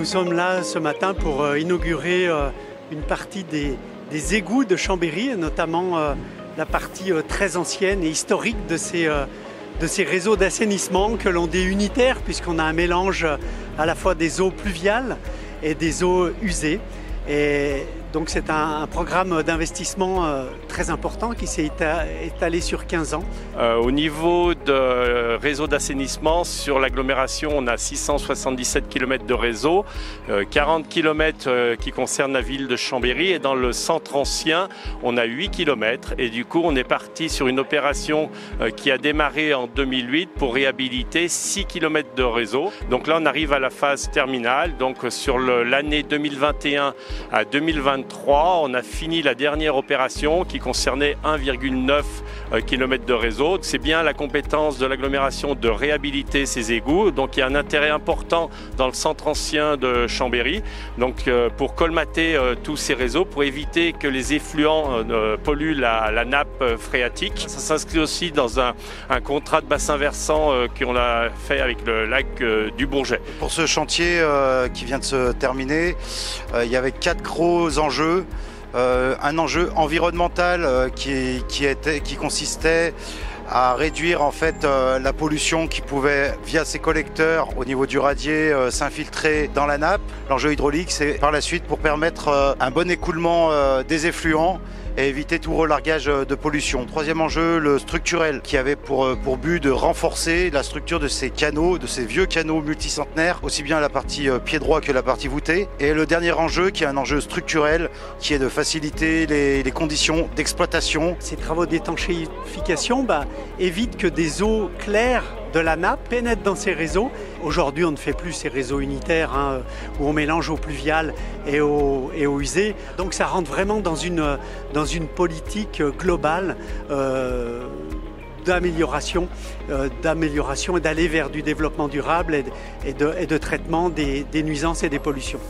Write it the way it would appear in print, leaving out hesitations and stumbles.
sommes là ce matin pour inaugurer une partie des égouts de Chambéry, et notamment la partie très ancienne et historique de ces réseaux d'assainissement que l'on dit unitaires, puisqu'on a un mélange à la fois des eaux pluviales et des eaux usées. Et donc c'est un programme d'investissement très important qui s'est étalé sur 15 ans. Au niveau de réseau d'assainissement, sur l'agglomération, on a 677 km de réseau, 40 km qui concernent la ville de Chambéry, et dans le centre ancien, on a 8 km. Et du coup, on est parti sur une opération qui a démarré en 2008 pour réhabiliter 6 km de réseau. Donc là, on arrive à la phase terminale. Donc sur l'année 2021 à 2023, on a fini la dernière opération qui concernait 1,9 km de réseau. C'est bien la compétence de l'agglomération de réhabiliter ces égouts. Donc il y a un intérêt important dans le centre ancien de Chambéry. Donc pour colmater tous ces réseaux, pour éviter que les effluents polluent la nappe phréatique. Ça s'inscrit aussi dans un contrat de bassin versant qu'on a fait avec le lac du Bourget. Pour ce chantier qui vient de se terminer, il y avait 4 gros enjeux. Un enjeu environnemental qui consistait à réduire en fait la pollution qui pouvait, via ces collecteurs au niveau du radier, s'infiltrer dans la nappe. L'enjeu hydraulique, c'est par la suite pour permettre un bon écoulement des effluents et éviter tout relargage de pollution. Troisième enjeu, le structurel, qui avait pour but de renforcer la structure de ces canaux, de ces vieux canaux multicentenaires, aussi bien la partie pied droit que la partie voûtée. Et le dernier enjeu, qui est un enjeu structurel, qui est de faciliter les conditions d'exploitation. Ces travaux d'étanchéification évitent que des eaux claires de la nappe pénètrent dans ces réseaux. Aujourd'hui, on ne fait plus ces réseaux unitaires où on mélange eau pluviale et eau usée. Donc ça rentre vraiment dans une politique globale d'amélioration et d'aller vers du développement durable et de traitement des nuisances et des pollutions.